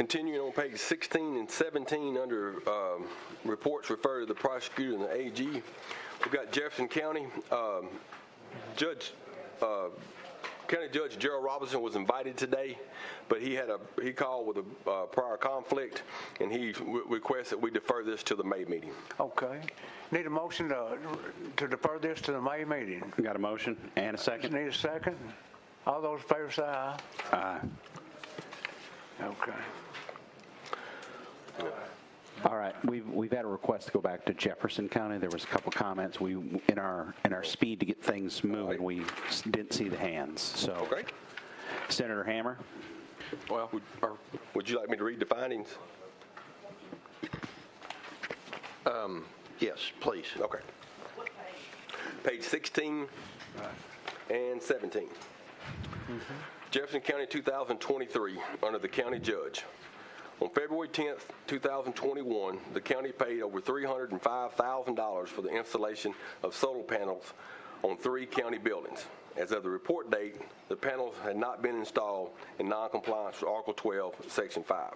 Continuing on page 16 and 17 under reports refer to the prosecutor and the AG. We've got Jefferson County. County Judge Gerald Robinson was invited today, but he called with a prior conflict, and he requests that we defer this to the May meeting. Okay. Need a motion to defer this to the May meeting. We got a motion and a second. Need a second. All those in favor say aye. Aye. Okay. All right, we've had a request to go back to Jefferson County. There was a couple comments. We in our speed to get things moving, we didn't see the hands. So, okay. Senator Hammer. Well, would you like me to read the findings? Yes, please. Okay. Page 16 and 17. Jefferson County 2023 under the county judge. On February 10th, 2021, the county paid over $305,000 for the installation of solar panels on 3 county buildings. As of the report date, the panels had not been installed in noncompliance with Article 12, Section 5.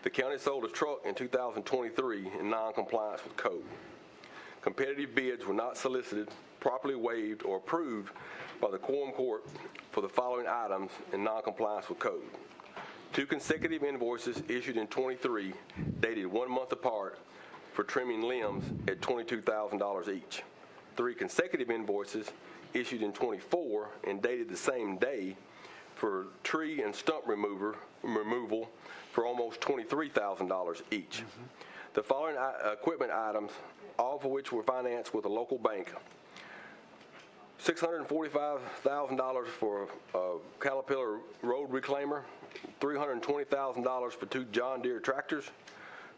The county sold a truck in 2023 in noncompliance with code. Competitive bids were not solicited, properly waived, or approved by the quorum court for the following items in noncompliance with code. 2 consecutive invoices issued in 23, dated 1 month apart, for trimming limbs at $22,000 each. 3 consecutive invoices issued in 24 and dated the same day for tree and stump removal for almost $23,000 each. The following equipment items, all of which were financed with a local bank: $645,000 for a Caterpillar road reclaimer, $320,000 for 2 John Deere tractors,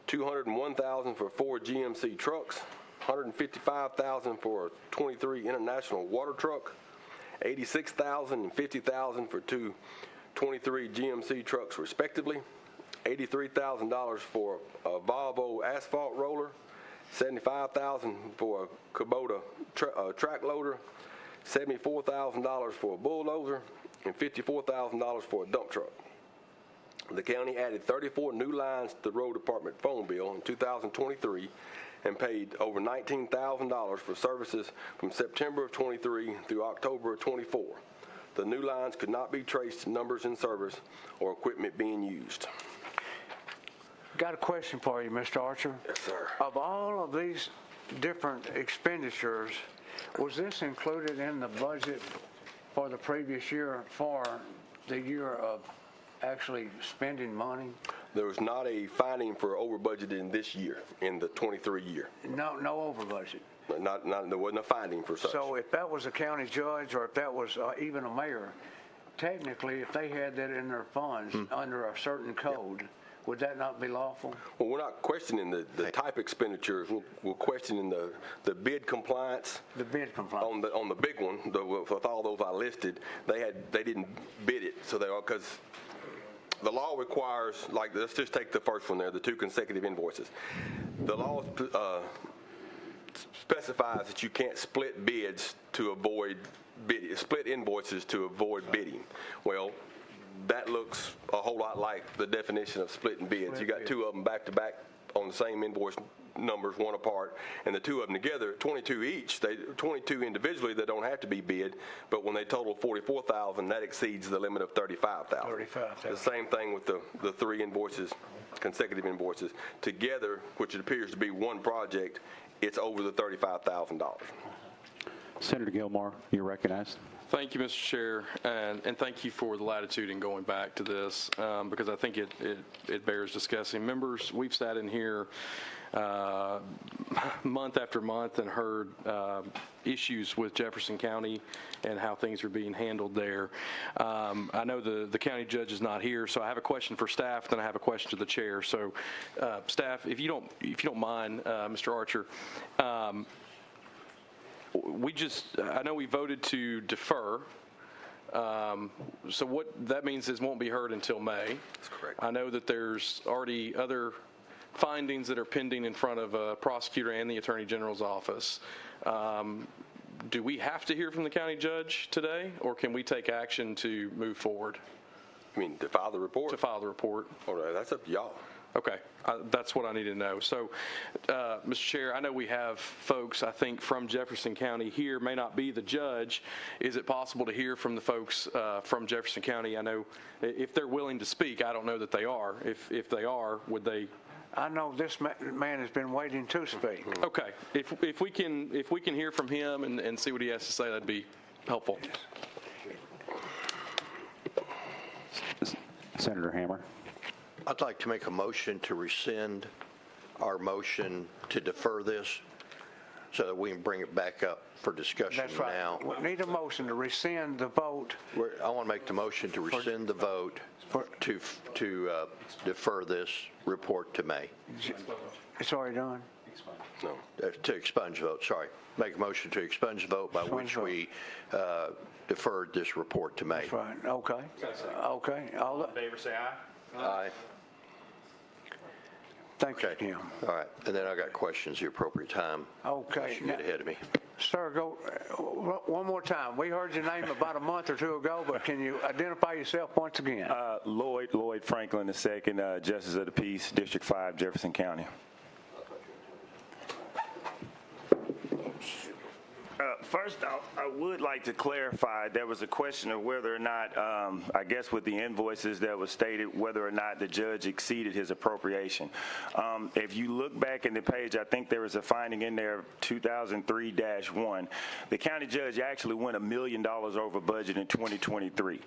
$201,000 for 4 GMC trucks, $155,000 for a 23 International water truck, $86,000 and $50,000 for 2 23 GMC trucks respectively, $83,000 for a Volvo asphalt roller, $75,000 for a Kubota track loader, $74,000 for a bulldozer, and $54,000 for a dump truck. The county added 34 new lines to the road department phone bill in 2023 and paid over $19,000 for services from September of 23 through October of 24. The new lines could not be traced to numbers in service or equipment being used. Got a question for you, Mr. Archer. Yes, sir. Of all of these different expenditures, was this included in the budget for the previous year for the year of actually spending money? There was not a finding for over budgeted in this year, in the 23 year. No over budget. There wasn't a finding for such. So if that was a county judge or if that was even a mayor, technically if they had that in their funds under a certain code, would that not be lawful? Well, we're not questioning the type expenditures. We're questioning the bid compliance. The bid compliance. On the big one, with all those I listed, they didn't bid it. So because the law requires, like, let's just take the first one there, the 2 consecutive invoices. The law specifies that you can't split bids to avoid bidding, split invoices to avoid bidding. Well, that looks a whole lot like the definition of splitting bids. You got 2 of them back to back on the same invoice numbers, one apart, and the 2 of them together, 22 each. 22 individually that don't have to be bid, but when they total 44,000, that exceeds the limit of 35,000. 35,000. The same thing with the 3 invoices, consecutive invoices together, which it appears to be one project. It's over the $35,000. Senator Gilmore, you're recognized. Thank you, Mr. Chair, and thank you for the latitude in going back to this because I think it bears discussing. Members, we've sat in here month after month and heard issues with Jefferson County and how things are being handled there. I know the county judge is not here, so I have a question for staff, then I have a question to the chair. So, staff, if you don't mind, Mr. Archer. I know we voted to defer, so what that means is won't be heard until May. That's correct. I know that there's already other findings that are pending in front of a prosecutor and the Attorney General's office. Do we have to hear from the county judge today, or can we take action to move forward? I mean, to file the report? To file the report. Oh, no, that's up to y'all. Okay, that's what I need to know. So, Mr. Chair, I know we have folks, I think, from Jefferson County here, may not be the judge. Is it possible to hear from the folks from Jefferson County? I know if they're willing to speak, I don't know that they are. If they are, would they? I know this man has been waiting to speak. Okay, if we can hear from him and see what he has to say, that'd be helpful. Senator Hammer. I'd like to make a motion to rescind our motion to defer this so that we can bring it back up for discussion That's right. now. We need a motion to rescind the vote. I want to make the motion to rescind the vote to defer this report to May. It's already done. No. To expunge vote, sorry. Make a motion to expunge vote by which we deferred this report to May. That's right. Okay. Okay. All in favor, say aye. Aye. Thank you, Okay. Tim. All right. And then I got questions at the appropriate time. Okay. You get ahead of me. Sir, go one more time. We heard your name about a month or two ago, but can you identify yourself once again? Lloyd Franklin II, Justice of the Peace, District 5, Jefferson County. First, I would like to clarify, there was a question of whether or not, I guess with the invoices that was stated, whether or not the judge exceeded his appropriation. If you look back in the page, I think there was a finding in there, 2003-1. The county judge actually went $1 million over budget in 2023.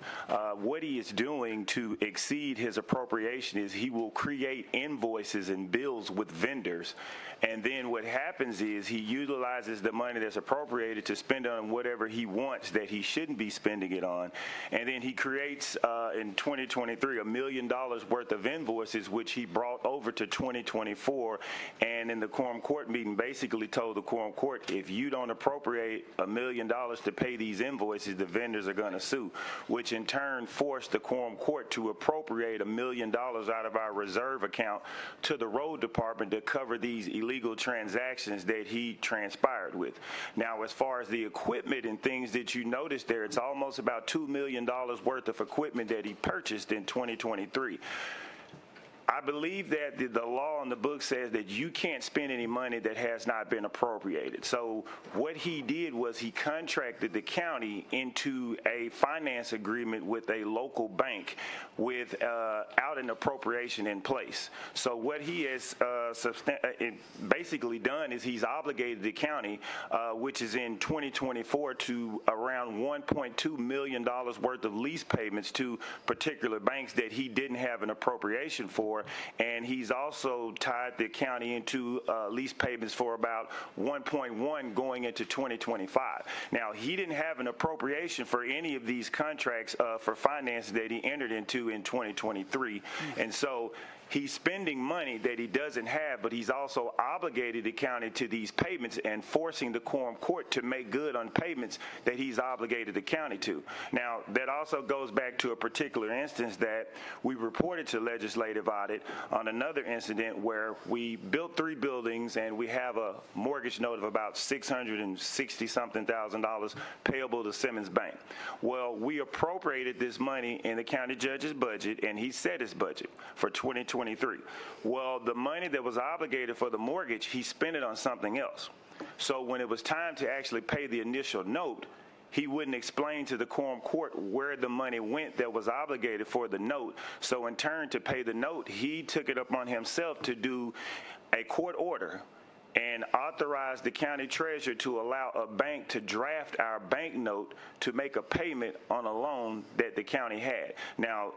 What he is doing to exceed his appropriation is he will create invoices and bills with vendors, and then what happens is he utilizes the money that's appropriated to spend on whatever he wants that he shouldn't be spending it on. And then he creates, in 2023, $1 million worth of invoices, which he brought over to 2024. And in the quorum court meeting, basically told the quorum court, if you don't appropriate $1 million to pay these invoices, the vendors are going to sue, which in turn forced the quorum court to appropriate $1 million out of our reserve account to the road department to cover these illegal transactions that he transpired with. Now, as far as the equipment and things that you noticed there, it's almost about $2 million worth of equipment that he purchased in 2023. I believe that the law in the book says that you can't spend any money that has not been appropriated. So what he did was he contracted the county into a finance agreement with a local bank without an appropriation in place. So what he has basically done is he's obligated the county, which is in 2024, to around $1.2 million worth of lease payments to particular banks that he didn't have an appropriation for. And he's also tied the county into lease payments for about 1.1 going into 2025. Now, he didn't have an appropriation for any of these contracts for finance that he entered into in 2023. And so he's spending money that he doesn't have, but he's also obligated the county to these payments and forcing the quorum court to make good on payments that he's obligated the county to. Now, that also goes back to a particular instance that we reported to legislative audit on another incident where we built 3 buildings and we have a mortgage note of about $660-something thousand payable to Simmons Bank. Well, we appropriated this money in the county judge's budget, and he set his budget for 2023. Well, the money that was obligated for the mortgage, he spent it on something else. So when it was time to actually pay the initial note, he wouldn't explain to the quorum court where the money went that was obligated for the note. So in turn, to pay the note, he took it upon himself to do a court order and authorize the county treasurer to allow a bank to draft our bank note to make a payment on a loan that the county had. Now,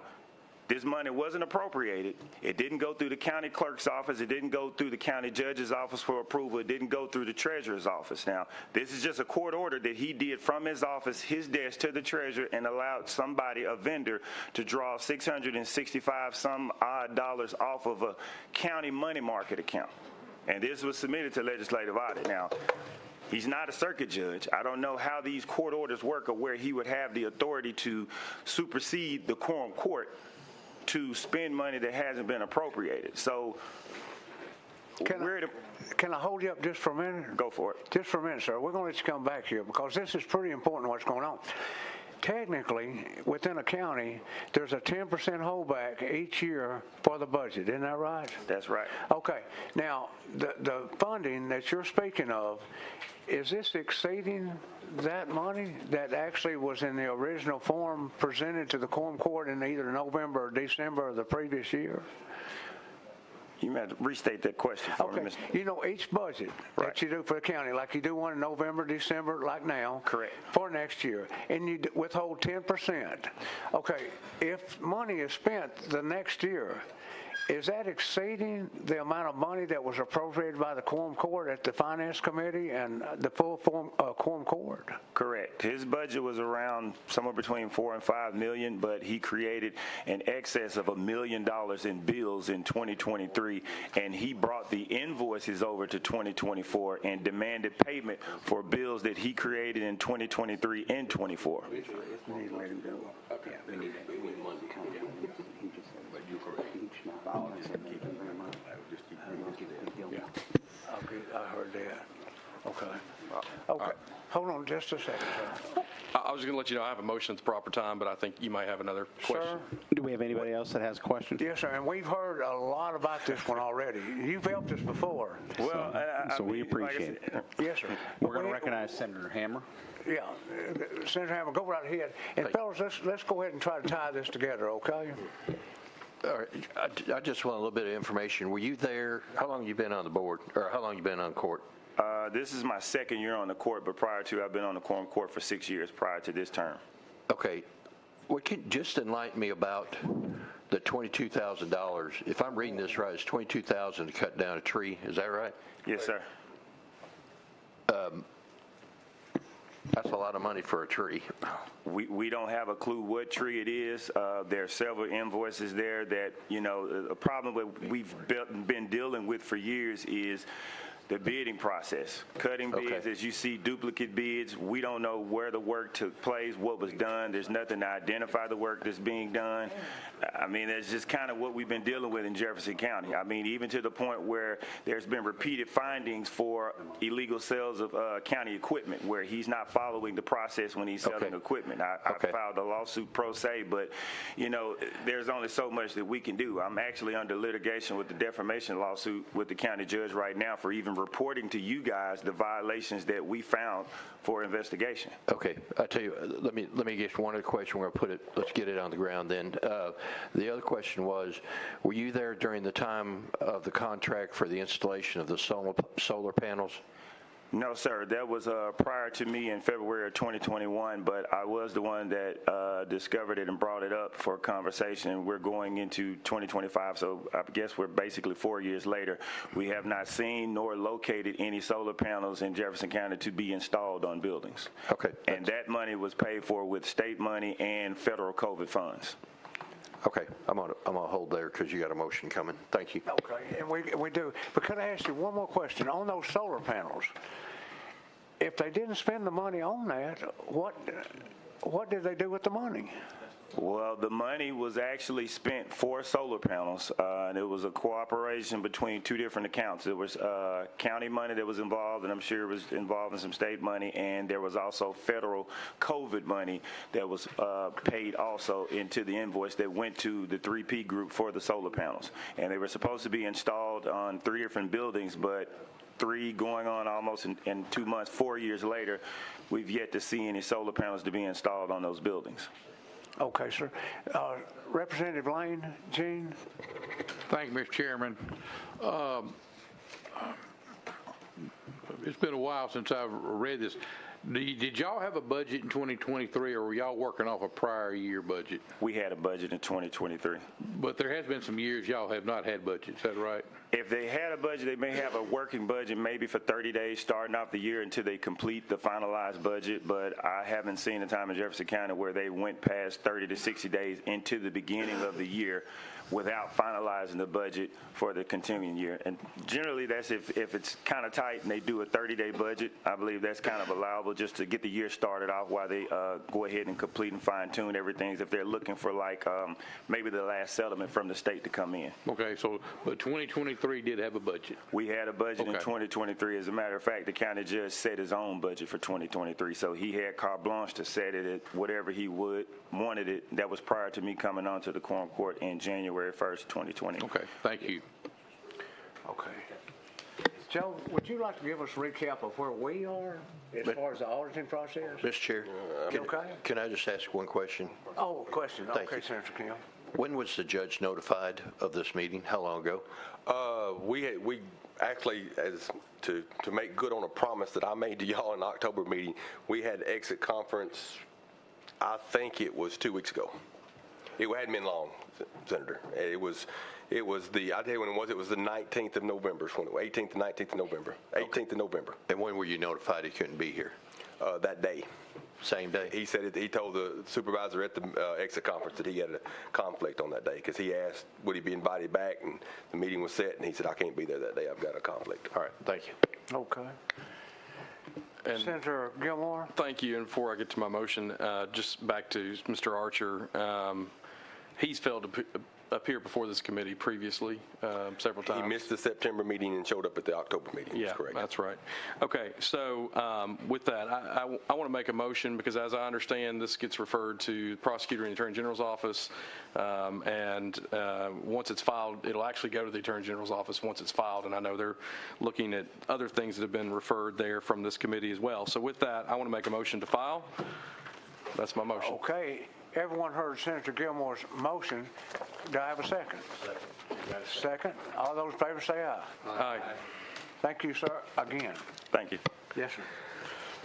this money wasn't appropriated. It didn't go through the county clerk's office. It didn't go through the county judge's office for approval. It didn't go through the treasurer's office. Now, this is just a court order that he did from his office, his desk, to the treasurer, and allowed somebody, a vendor, to draw $665 some odd dollars off of a county money market account. And this was submitted to legislative audit. Now, he's not a circuit judge. I don't know how these court orders work or where he would have the authority to supersede the quorum court to spend money that hasn't been appropriated. So, can I hold you up just for a minute? Go for it. Just for a minute, sir. We're going to let you come back here because this is pretty important what's going on. technically, within a county, there's a 10% holdback each year for the budget. Isn't that right? That's right. Okay. Now, the funding that you're speaking of, is this exceeding that money that actually was in the original form presented to the Quorum Court in either November or December of the previous year? You might restate that question for me, Okay. Mr. You know, each budget that you do for the county, like you do one in November, December, like now. Correct. For next year, and you withhold 10%. Okay. If money is spent the next year, is that exceeding the amount of money that was appropriated by the Quorum Court at the Finance Committee and the full Quorum Court? Correct. His budget was around somewhere between $4 and $5 million, but he created an excess of $1 million in bills in 2023, and he brought the invoices over to 2024 and demanded payment for bills that he created in 2023 and 24. I heard that. Okay. Okay. Hold on just a second, sir. I was going to let you know I have a motion at the proper time, but I think you might have another question. Sir? Do we have anybody else that has a question? Yes, sir, and we've heard a lot about this one already. You've helped us before. Well, So we appreciate it. Yes, sir. We're going to recognize Senator Hammer. Yeah, Senator Hammer, go right ahead. And fellas, let's go ahead and try to tie this together, okay? All right, I just want a little bit of information. Were you there? How long have you been on the board, or how long have you been on court? This is my second year on the court, but prior to, I've been on the Quorum Court for 6 years prior to this term. Okay. Well, can you just enlighten me about the $22,000? If I'm reading this right, it's $22,000 to cut down a tree. Is that right? Yes, sir. That's a lot of money for a tree. We don't have a clue what tree it is. There are several invoices there that, you know, a problem that we've been dealing with for years is the bidding process. Cutting bids, as you see duplicate bids, we don't know where the work took place, what was done. There's nothing to identify the work that's being done. I mean, that's just kind of what we've been dealing with in Jefferson County. I mean, even to the point where there's been repeated findings for illegal sales of county equipment, where he's not following the process when he's selling equipment. I filed a lawsuit pro se, but, you know, there's only so much that we can do. I'm actually under litigation with the defamation lawsuit with the county judge right now for even reporting to you guys the violations that we found for investigation. Okay, I tell you, let me get one other question. We're going to let's get it on the ground then. The other question was, were you there during the time of the contract for the installation of the solar panels? No, sir. That was prior to me in February of 2021, but I was the one that discovered it and brought it up for conversation. We're going into 2025, so I guess we're basically 4 years later. We have not seen nor located any solar panels in Jefferson County to be installed on buildings. Okay. And that money was paid for with state money and federal COVID funds. Okay, I'm gonna hold there because you got a motion coming. Thank you. Okay, and we do. But could I ask you one more question on those solar panels? If they didn't spend the money on that, what did they do with the money? Well, the money was actually spent for solar panels, and it was a cooperation between two different accounts. There was county money that was involved, and I'm sure it was involved in some state money, and there was also federal COVID money that was paid also into the invoice that went to the 3P group for the solar panels. And they were supposed to be installed on 3 different buildings, but 3 going on almost in 2 months, 4 years later, we've yet to see any solar panels to be installed on those buildings. Okay, sir. Representative Lane, Gene? Thank you, Mr. Chairman. It's been a while since I've read this. Did y'all have a budget in 2023, or were y'all working off a prior year budget? We had a budget in 2023. But there has been some years y'all have not had budgets, is that right? If they had a budget, they may have a working budget maybe for 30 days starting off the year until they complete the finalized budget, but I haven't seen a time in Jefferson County where they went past 30 to 60 days into the beginning of the year without finalizing the budget for the continuing year. And generally, that's if it's kind of tight and they do a 30-day budget, I believe that's kind of allowable just to get the year started off while they go ahead and complete and fine-tune everything if they're looking for like maybe the last settlement from the state to come in. Okay, so, but 2023 did have a budget. We had a budget in Okay. 2023. As a matter of fact, the county judge set his own budget for 2023. So he had carte blanche to set it at whatever he wanted it. That was prior to me coming on to the quorum court in January 1st, 2020. Okay, thank you. Okay. Joe, would you like to give us a recap of where we are as far as the auditing process? Mr. Chair, Okay. can I just ask one question? Oh, question. Thank Okay, you. Senator Kim. When was the judge notified of this meeting? How long ago? We actually, as to make good on a promise that I made to y'all in the October meeting, we had exit conference, I think it was 2 weeks ago. It hadn't been long, Senator. It was I'll tell you when it was the 19th of November, 18th and 19th of November, 18th of November. And when were you notified he couldn't be here? That day. Same day? He said he told the supervisor at the exit conference that he had a conflict on that day because he asked would he be invited back, and the meeting was set, and he said I can't be there that day. I've got a conflict. All right, thank you. Okay. And Senator Gilmore? thank you. And before I get to my motion, just back to Mr. Archer. He's failed to appear before this committee previously several times. He missed the September meeting and showed up at the October meeting. Yeah, That's correct. that's right. Okay, so with that, I want to make a motion because as I understand, this gets referred to the prosecutor and the Attorney General's office, and once it's filed, it'll actually go to the Attorney General's office once it's filed, and I know they're looking at other things that have been referred there from this committee as well. So with that, I want to make a motion to file. That's my motion. Okay. Everyone heard Senator Gilmore's motion. Do I have a second? Second. All those in favor say aye. Aye. Thank you, sir, again. Thank you. Yes, sir.